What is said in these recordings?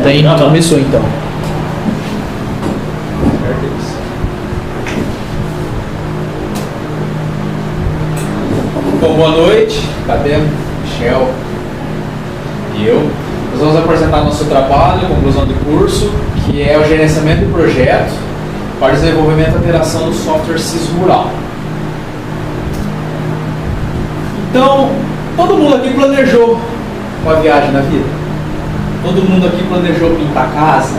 Daí começou então. Bom, boa noite, cadê Michel e eu? Nós vamos apresentar nosso trabalho, conclusão de curso, que é o gerenciamento de projeto para desenvolvimento e alteração do software SIS Rural. Então, todo mundo aqui planejou uma viagem na vida? Todo mundo aqui planejou pintar a casa,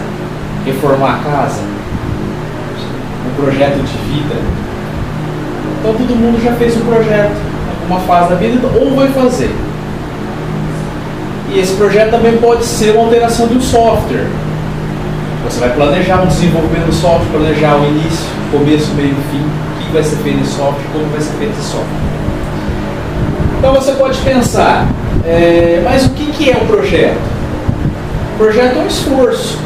reformar a casa, um projeto de vida? Então todo mundo já fez um projeto, uma fase da vida, ou vai fazer. E esse projeto também pode ser uma alteração de um software. Você vai planejar um desenvolvimento do software, planejar o início, começo, meio e fim, o que vai ser feito nesse software, como vai ser feito esse software. Então você pode pensar, mas o que é um projeto? O projeto é um esforço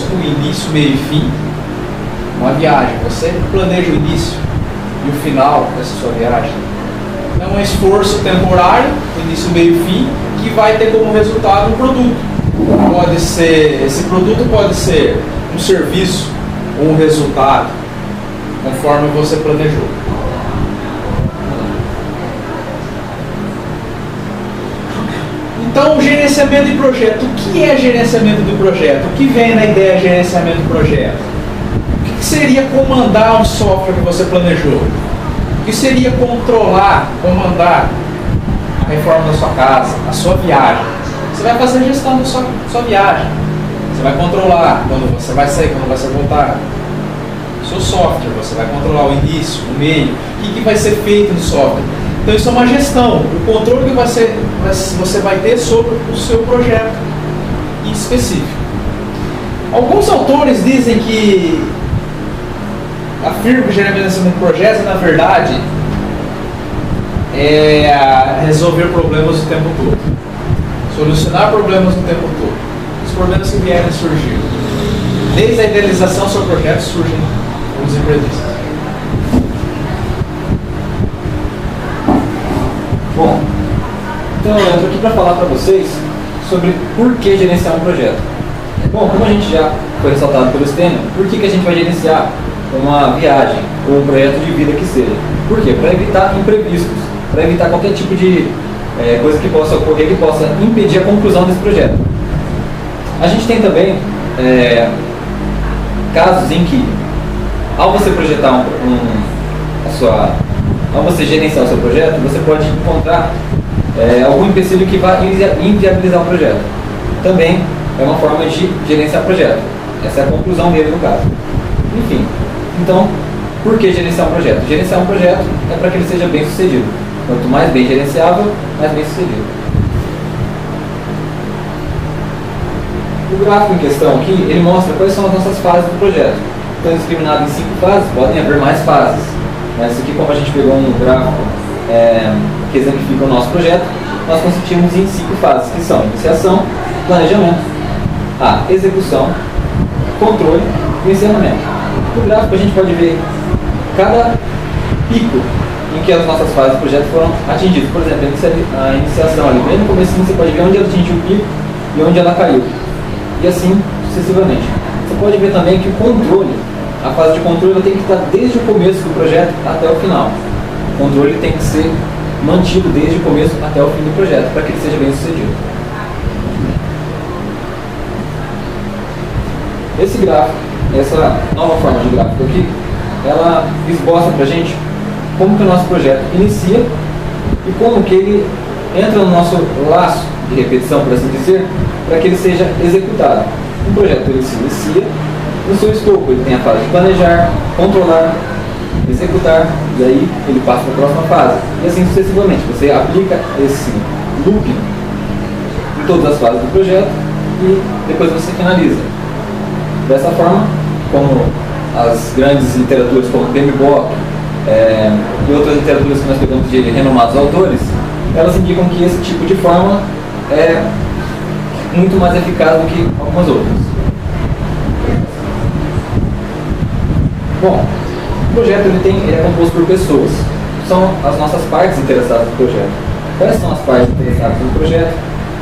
com início, meio e fim, uma viagem. Você planeja o início e o final dessa sua viagem. É um esforço temporário, início, meio e fim, que vai ter como resultado um produto. Esse produto pode ser um serviço ou um resultado, conforme você planejou. Então, gerenciamento de projeto. O que é gerenciamento de projeto? O que vem na ideia de gerenciamento de projeto? O que seria comandar um software que você planejou? O que seria comandar a reforma da sua casa, a sua viagem? Você vai fazer a gestão da sua viagem. Você vai controlar quando você vai sair, quando você vai voltar. O seu software, você vai controlar o início, o meio, o que vai ser feito no software. Então isso é uma gestão, o controle que você vai ter sobre o seu projeto em específico. Alguns autores dizem que afirmam que o gerenciamento de projetos, na verdade, é resolver problemas o tempo todo. Solucionar problemas o tempo todo. Os problemas que vierem a surgir. Desde a idealização do seu projeto surgem os imprevistos. Bom, então eu entro aqui para falar para vocês sobre por que gerenciar um projeto. Bom, como a gente já foi ressaltado pelo Stênio, por que a gente vai gerenciar uma viagem ou um projeto de vida que seja? Por quê? Para evitar imprevistos, para evitar qualquer tipo de coisa que possa ocorrer, que possa impedir a conclusão desse projeto. A gente tem também casos em que, ao você projetar ao você gerenciar o seu projeto, você pode encontrar algum empecilho que vai inviabilizar o projeto. Também é uma forma de gerenciar o projeto. Essa é a conclusão dele no caso. Enfim, então, por que gerenciar um projeto? Gerenciar um projeto é para que ele seja bem sucedido. Quanto mais bem gerenciável, mais bem sucedido. O gráfico em questão aqui, ele mostra quais são as nossas fases do projeto. Estão discriminados em 5 fases, podem haver mais fases. Mas aqui, como a gente pegou um gráfico que exemplifica o nosso projeto, nós consistimos em 5 fases, que são iniciação, planejamento, a execução, controle e encerramento. No gráfico a gente pode ver cada pico em que as nossas fases do projeto foram atingidas. Por exemplo, a iniciação ali, bem no começo você pode ver onde ela atingiu o pico e onde ela caiu. E assim sucessivamente. Você pode ver também que o controle, a fase de controle tem que estar desde o começo do projeto até o final. O controle tem que ser mantido desde o começo até o fim do projeto, para que ele seja bem sucedido. Esse gráfico, essa nova forma de gráfico aqui, ela esboça para a gente como que o nosso projeto inicia e como que ele entra no nosso laço de repetição, por assim dizer, para que ele seja executado. Um projeto ele se inicia, no seu escopo ele tem a fase de planejar, controlar, executar, e aí ele passa para a próxima fase. E assim sucessivamente, você aplica esse loop em todas as fases do projeto e depois você finaliza. Dessa forma, como as grandes literaturas como PMBOK e outras literaturas que nós pegamos de renomados autores, elas indicam que esse tipo de forma é muito mais eficaz do que algumas outras. Bom, o projeto ele é composto por pessoas. São as nossas partes interessadas no projeto. Quais são as partes interessadas no projeto?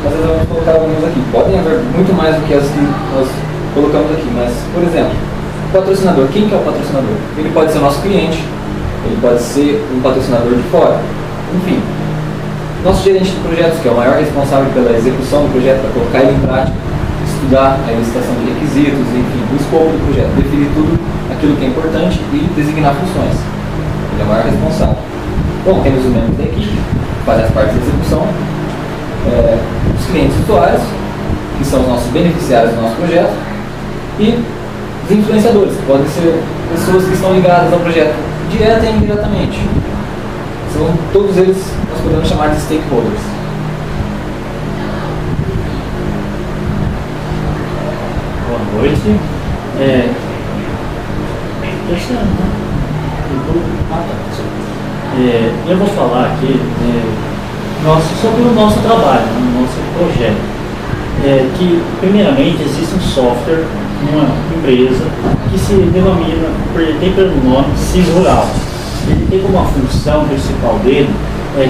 nós vamos colocar alguns aqui. Podem haver muito mais do que as que nós colocamos aqui, mas, por exemplo, patrocinador. Quem que é o patrocinador? Ele pode ser nosso cliente, ele pode ser um patrocinador de fora, enfim. Nosso gerente de projetos, que é o maior responsável pela execução do projeto, para colocar ele em prática, estudar a licitação de requisitos, enfim, o escopo do projeto, definir tudo aquilo que é importante e designar funções. Ele é o maior responsável. Bom, temos os membros da equipe, que fazem as partes da execução, os clientes usuários, que são os nossos beneficiários do nosso projeto, e os influenciadores, que podem ser pessoas que estão ligadas ao projeto direta e indiretamente. São todos eles, nós podemos chamar de stakeholders. Boa noite. Eu vou falar aqui sobre o nosso trabalho, o nosso projeto. Que primeiramente existe um software, uma empresa que se denomina, tem pelo nome CIS Rural. Ele tem como uma função principal dele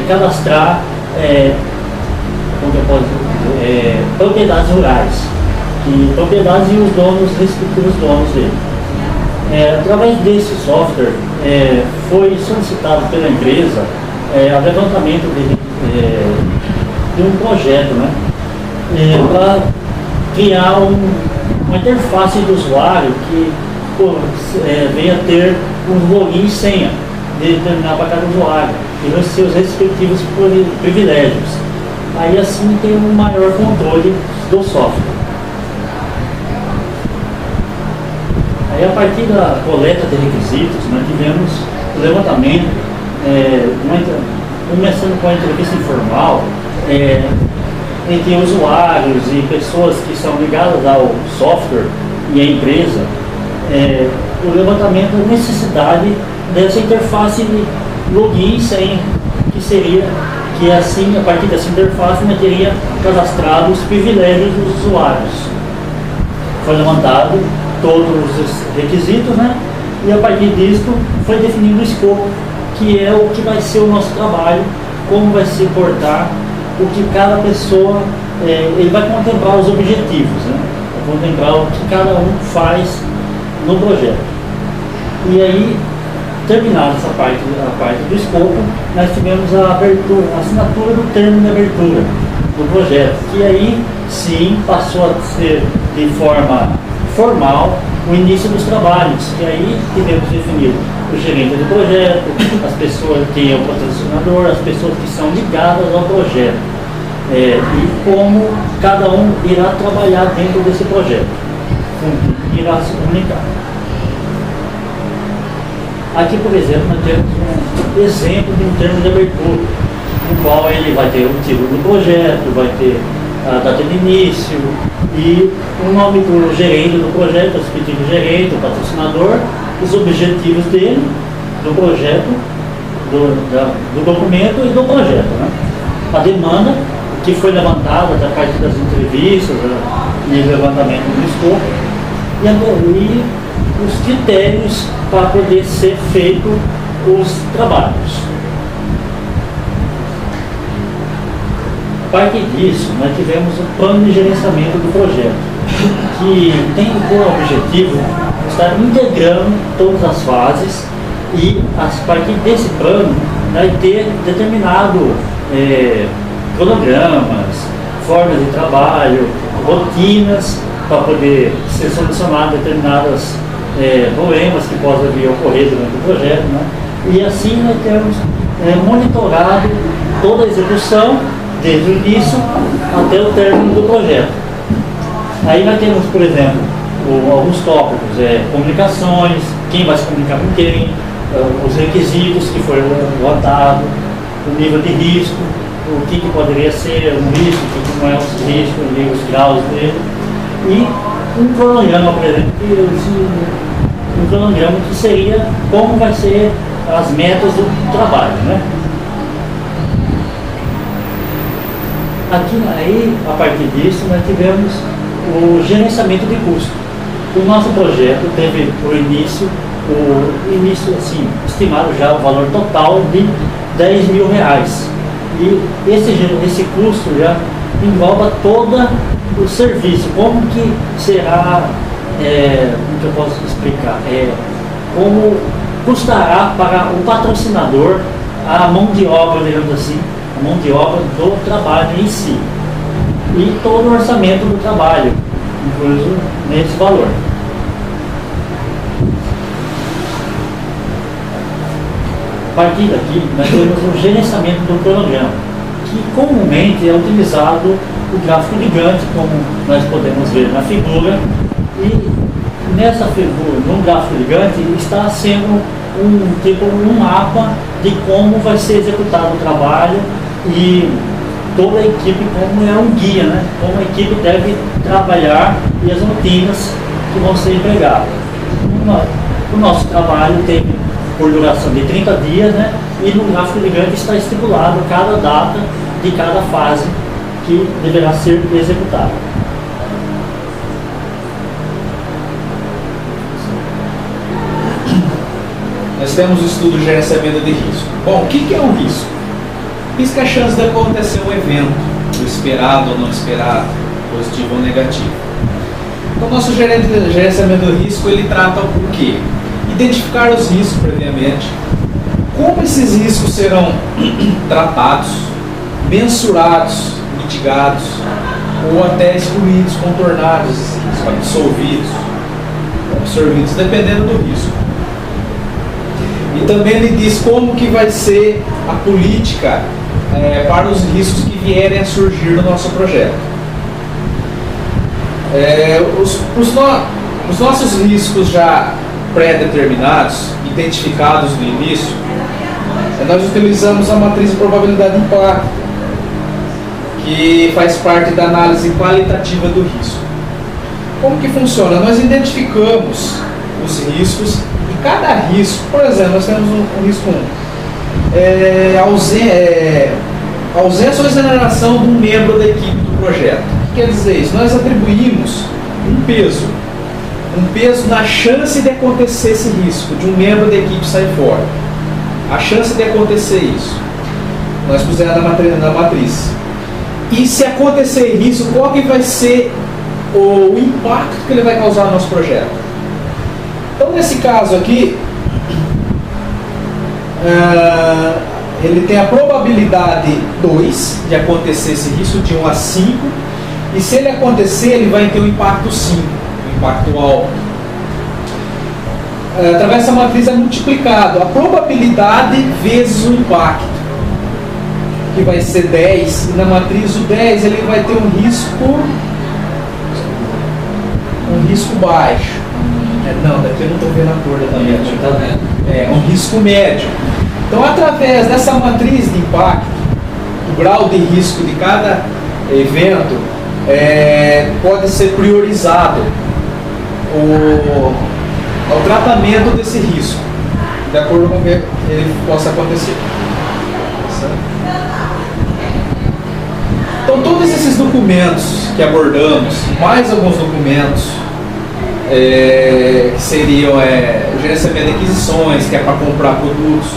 cadastrar propriedades rurais, propriedades e os donos, respectivos donos dele. Através desse software foi solicitado pela empresa o levantamento de um projeto, né? Para criar uma interface do usuário que venha ter um login e senha determinado para cada usuário e os seus respectivos privilégios. Aí assim tem um maior controle do software. Aí a partir da coleta de requisitos, nós tivemos o levantamento, começando com a entrevista informal, entre usuários e pessoas que são ligadas ao software e à empresa, o levantamento da necessidade dessa interface de login e senha, que assim, a partir dessa interface, nós teria cadastrado os privilégios dos usuários. Foi levantado todos os requisitos, né? E a partir disso foi definido o escopo, que é o que vai ser o nosso trabalho, como vai se portar, o que cada pessoa, ele vai contemplar os objetivos, né? Vai contemplar o que cada um faz no projeto. E aí, terminada essa parte, a parte do escopo, nós tivemos a abertura, a assinatura do termo de abertura do projeto, que aí sim passou a ser de forma formal o início dos trabalhos, que aí tivemos definido o gerente do projeto, as pessoas que é o patrocinador, as pessoas que são ligadas ao projeto, e como cada um irá trabalhar dentro desse projeto, irá se comunicar. Aqui, por exemplo, nós temos um exemplo de um termo de abertura, no qual ele vai ter o título do projeto, vai ter a data de início e o nome do gerente do projeto, o respectivo gerente, o patrocinador, os objetivos dele, do projeto, do documento e do projeto, né? A demanda que foi levantada a partir das entrevistas e levantamento do escopo e os critérios para poder ser feito os trabalhos. A partir disso, nós tivemos o plano de gerenciamento do projeto, que tem por objetivo estar integrando todas as fases e, a partir desse plano, vai ter determinado cronogramas, formas de trabalho, rotinas para poder ser solucionado determinados problemas que possam vir a ocorrer durante o projeto, né? E assim nós temos monitorado toda a execução desde o início até o término do projeto. Aí nós temos, por exemplo, alguns tópicos, comunicações, quem vai se comunicar com quem, os requisitos que foram levantados, o nível de risco, o que poderia ser um risco, o que não é um risco, os graus dele, e um cronograma, por exemplo, um cronograma que seria como vai ser as metas do trabalho, né? Aqui, aí, a partir disso, nós tivemos o gerenciamento de custo. O nosso projeto teve o início assim, estimado já o valor total de R$10 mil. E esse custo já engloba todo o serviço. Como que será, como que eu posso explicar? Como custará para o patrocinador a mão de obra, digamos assim, a mão de obra do trabalho em si. E todo o orçamento do trabalho, incluso nesse valor. A partir daqui, nós temos o gerenciamento do cronograma, que comumente é utilizado o gráfico gigante, como nós podemos ver na figura, e nessa figura, no gráfico gigante, está sendo um mapa de como vai ser executado o trabalho e toda a equipe, como é um guia, né? Como a equipe deve trabalhar e as rotinas que vão ser empregadas. O nosso trabalho tem por duração de 30 dias, né? E no gráfico gigante está estipulado cada data de cada fase que deverá ser executada. Nós temos o estudo de gerenciamento de risco. Bom, o que é um risco? Risco é a chance de acontecer um evento, o esperado ou não esperado, positivo ou negativo. Então, o nosso gerenciamento do risco, ele trata o quê? Identificar os riscos previamente, como esses riscos serão tratados, mensurados, mitigados, ou até excluídos, contornados, absorvidos, dependendo do risco. E também ele diz como que vai ser a política para os riscos que vierem a surgir no nosso projeto. Os nossos riscos já pré-determinados, identificados no início, nós utilizamos a matriz de probabilidade de impacto, que faz parte da análise qualitativa do risco. Como que funciona? Nós identificamos os riscos e cada risco, por exemplo, nós temos um risco 1, ausência ou exoneração de um membro da equipe do projeto. O que quer dizer isso? Nós atribuímos um peso na chance de acontecer esse risco, de um membro da equipe sair fora. A chance de acontecer isso. Nós pusemos na matriz. E se acontecer isso, qual que vai ser o impacto que ele vai causar no nosso projeto? Então, nesse caso aqui, ele tem a probabilidade 2 de acontecer esse risco, de 1 a 5. E se ele acontecer, ele vai ter um impacto 5, um impacto alto. Através dessa matriz é multiplicado a probabilidade vezes o impacto, que vai ser 10, e na matriz o 10 ele vai ter um risco baixo. Não, daqui eu não estou vendo a cor da média. É um risco médio. Então, através dessa matriz de impacto, o grau de risco de cada evento pode ser priorizado ao tratamento desse risco, de acordo com o que ele possa acontecer. Então, todos esses documentos que abordamos, mais alguns documentos, que seriam o gerenciamento de aquisições, que é para comprar produtos,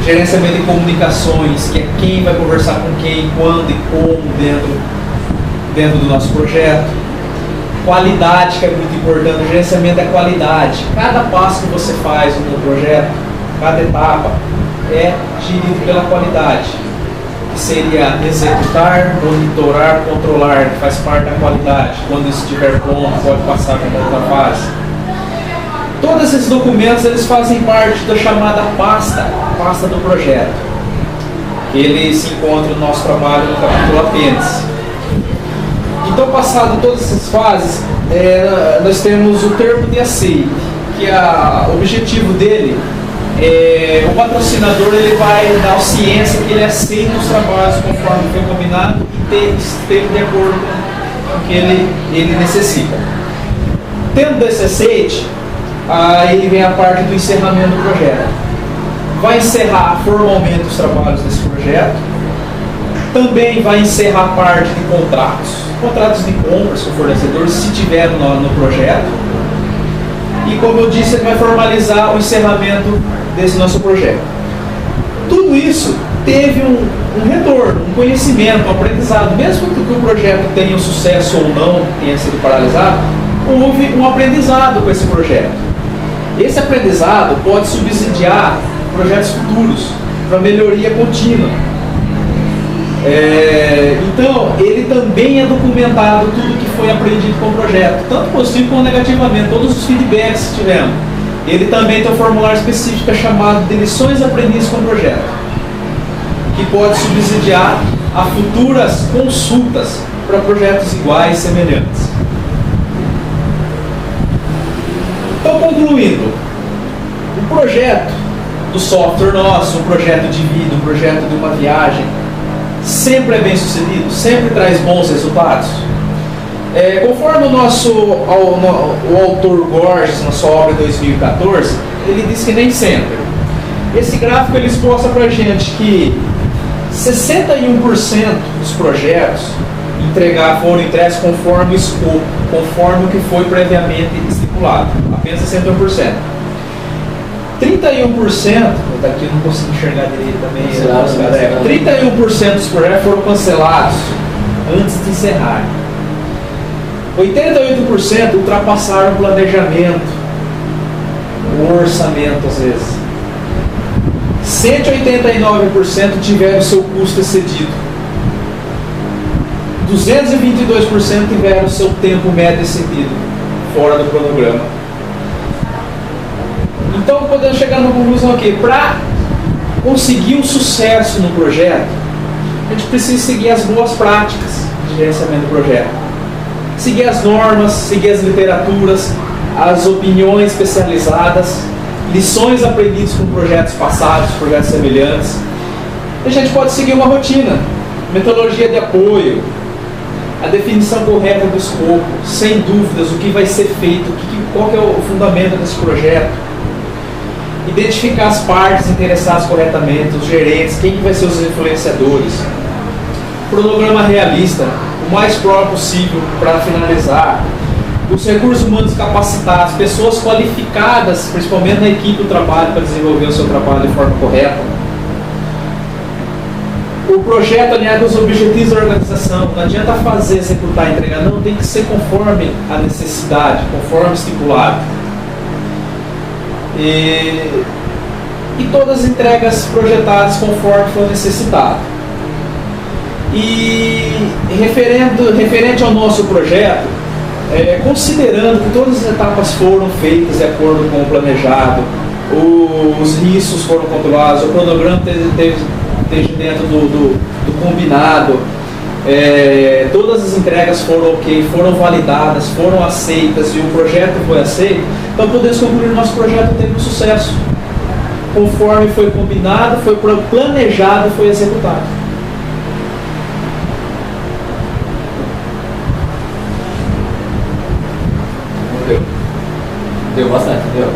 gerenciamento de comunicações, que é quem vai conversar com quem, quando e como dentro do nosso projeto. Qualidade, que é muito importante, o gerenciamento da qualidade. Cada passo que você faz no projeto, cada etapa, é gerido pela qualidade. Que seria executar, monitorar, controlar, que faz parte da qualidade. Quando isso estiver pronto, pode passar para outra fase. Todos esses documentos, eles fazem parte da chamada pasta do projeto. Ele se encontra no nosso trabalho no capítulo apêndice. Então, passado todas essas fases, nós temos o termo de aceite, que o objetivo dele o patrocinador ele vai dar ciência que ele aceita os trabalhos conforme foi combinado e esteja de acordo com o que ele necessita. Tendo esse aceite, aí vem a parte do encerramento do projeto. Vai encerrar formalmente os trabalhos desse projeto. Também vai encerrar a parte de contratos de compras com fornecedores, se tiver no projeto. E como eu disse, ele vai formalizar o encerramento desse nosso projeto. tudo isso teve um retorno, um conhecimento, um aprendizado. Mesmo que o projeto tenha um sucesso ou não, tenha sido paralisado, houve um aprendizado com esse projeto. Esse aprendizado pode subsidiar projetos futuros para melhoria contínua. Então, ele também é documentado tudo que foi aprendido com o projeto, tanto positivo como negativamente, todos os feedbacks que tivemos. Ele também tem um formulário específico chamado de lições aprendidas com o projeto, que pode subsidiar a futuras consultas para projetos iguais, semelhantes. Então, concluindo, o projeto do software nosso, um projeto de vida, um projeto de uma viagem, sempre é bem sucedido, sempre traz bons resultados. Conforme o autor Gorgias, na sua obra de 2014, ele diz que nem sempre. Esse gráfico ele mostra para a gente que 61% dos projetos foram entregues conforme o escopo, conforme o que foi previamente estipulado, apenas 61%. 31%, daqui eu não consigo enxergar direito também, 31% dos projetos foram cancelados antes de encerrar. 88% ultrapassaram o planejamento, o orçamento às vezes. 189% tiveram seu custo excedido. 222% tiveram seu tempo médio excedido, fora do cronograma. Então, podemos chegar numa conclusão aqui. Para conseguir um sucesso no projeto, a gente precisa seguir as boas práticas de gerenciamento do projeto. Seguir as normas, seguir as literaturas, as opiniões especializadas, lições aprendidas com projetos passados, projetos semelhantes. A gente pode seguir uma rotina, metodologia de apoio, a definição correta do escopo, sem dúvidas, o que vai ser feito, qual que é o fundamento desse projeto, identificar as partes interessadas corretamente, os gerentes, quem que vai ser os influenciadores, cronograma realista, o mais próximo possível para finalizar, os recursos humanos capacitados, pessoas qualificadas, principalmente na equipe do trabalho, para desenvolver o seu trabalho de forma correta. O projeto alinhado aos objetivos da organização, não adianta fazer, executar, entregar, não, tem que ser conforme a necessidade, conforme estipulado. E todas as entregas projetadas conforme for necessitado. E referente ao nosso projeto, considerando que todas as etapas foram feitas de acordo com o planejado, os riscos foram controlados, o cronograma esteja dentro do combinado, todas as entregas foram ok, foram validadas, foram aceitas e o projeto foi aceito, então podemos concluir que o nosso projeto teve um sucesso, conforme foi combinado, foi planejado, foi executado. Deu bastante, deu.